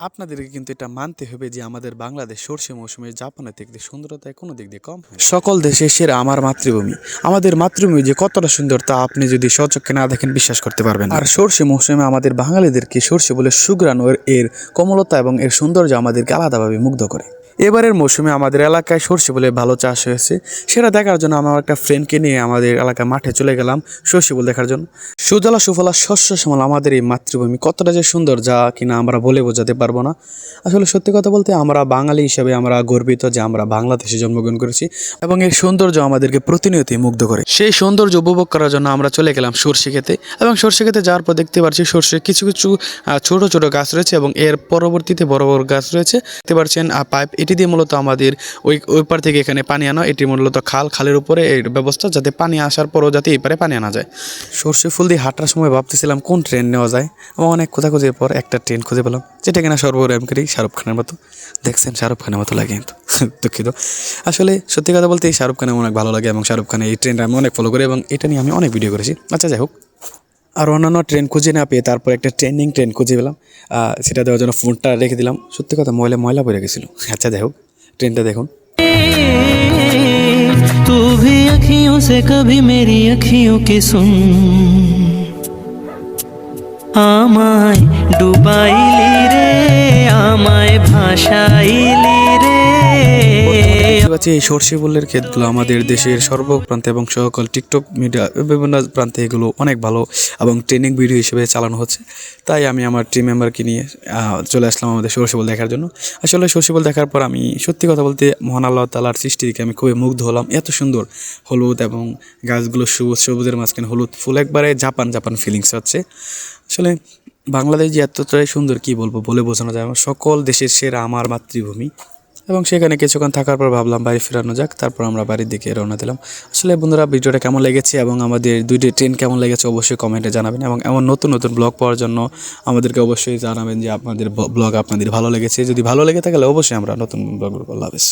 আপনাদেরকে কিন্তু এটা মানতে হবে যে আমাদের বাংলাদেশ সর্ষে মৌসুমে জাপানের দিক দিয়ে সুন্দরতায় কোনো দিক দিয়ে কম হয়। সকল দেশে সেরা আমার মাতৃভূমি, আমাদের মাতৃভূমি যে কতটা সুন্দর তা আপনি যদি স্বচক্ষে না দেখেন বিশ্বাস করতে পারবেন না। আর সর্ষে মৌসুমে আমাদের বাঙালিদেরকে সর্ষে বলে সুঘ্রাণ এর কমলতা এবং এর সৌন্দর্য আমাদেরকে আলাদাভাবে মুগ্ধ করে। এবারের মৌসুমে আমাদের এলাকায় সর্ষে বলে ভালো চাষ হয়েছে, সেটা দেখার জন্য আমার একটা ফ্রেন্ডকে নিয়ে আমাদের এলাকার মাঠে চলে গেলাম সর্ষে বল দেখার জন্য। সুজলা সুফলা শস্য শ্যামল আমাদের এই মাতৃভূমি কতটা যে সুন্দর যা কিনা আমরা বলে বোঝাতে পারবো না। আসলে সত্যি কথা বলতে আমরা বাঙালি হিসেবে আমরা গর্বিত যে আমরা বাংলাদেশে জন্মগ্রহণ করেছি এবং এর সৌন্দর্য আমাদেরকে প্রতিনিয়তই মুগ্ধ করে। সেই সৌন্দর্য উপভোগ করার জন্য আমরা চলে গেলাম সর্ষে খেতে, এবং সর্ষে খেতে যাওয়ার পর দেখতে পাচ্ছি সর্ষের কিছু কিছু ছোট ছোট গাছ রয়েছে এবং এর পরবর্তীতে বড় বড় গাছ রয়েছে। দেখতে পাচ্ছেন পাইপ, এটি দিয়ে মূলত আমাদের ওই পার থেকে এখানে পানি আনা, এটি মূলত খালের উপরে এর ব্যবস্থা, যাতে পানি আসার পরও যাতে এই পারে পানি আনা যায়। সর্ষে ফুল দিয়ে হাঁটার সময় ভাবতেছিলাম কোন ট্রেন নেওয়া যায়, এবং অনেক খোঁজাখুঁজির পর একটা ট্রেন খুঁজে পেলাম, যেটা কিনা সর্বরমকারী শাহরুখ খানের মতো। দেখছেন শাহরুখ খানের মতো লাগে কিন্তু দুঃখিত। আসলে সত্যি কথা বলতে এই শাহরুখ খানের অনেক ভালো লাগে, এবং শাহরুখ খানের এই ট্রেনটা আমি অনেক ফলো করি, এবং এটা নিয়ে আমি অনেক ভিডিও করেছি। আচ্ছা যাই হোক, আর অন্যান্য ট্রেন খুঁজে না পেয়ে তারপর একটা ট্রেন খুঁজে পেলাম, সেটা দেওয়ার জন্য ফোনটা রেখে দিলাম। সত্যি কথা ময়লা পড়ে গেছিলো। আচ্ছা যাই হোক, ট্রেনটা দেখুন। तू भी अखियों से कभी मेरी अखियों की सुन, আমায় ডুবাইলি রে, আমায় ভাসাইলি রে। এই সর্ষে ফুলের ক্ষেতগুলো আমাদের দেশের সর্বপ্রান্তে এবং সকল টিকটক মিডিয়া বিভিন্ন প্রান্তে এগুলো অনেক ভালো এবং ট্রেনিং ভিডিও হিসেবে চালানো হচ্ছে। তাই আমি আমার টিম মেম্বারকে নিয়ে চলে আসলাম আমাদের সর্ষে ফুল দেখার জন্য। আসলে সর্ষে ফুল দেখার পর আমি সত্যি কথা বলতে মহান আল্লাহ তাআলার সৃষ্টি দিকে আমি খুবই মুগ্ধ হলাম। এত সুন্দর হলুদ এবং গাছগুলো সবুজের মাঝখানে হলুদ ফুল, একবারে জাপান ফিলিংস হচ্ছে। আসলে বাংলাদেশ যে এতটাই সুন্দর কি বলবো, বলে বোঝানো যায়। সকল দেশের সেরা আমার মাতৃভূমি, এবং সেখানে কিছুক্ষণ থাকার পর ভাবলাম বাড়ি ফেরানো যাক। তারপর আমরা বাড়ির দিকে রওনা দিলাম। আসলে বন্ধুরা, ভিডিওটা কেমন লেগেছে এবং আমাদের দুইটি ট্রেন কেমন লেগেছে অবশ্যই কমেন্টে জানাবেন, এবং এমন নতুন ব্লগ পাওয়ার জন্য আমাদেরকে অবশ্যই জানাবেন যে আপনাদের ব্লগ আপনাদের ভালো লেগেছে। যদি ভালো লেগে থাকে অবশ্যই আমরা নতুন ব্লগ করবো। আল্লাহ হাফেজ।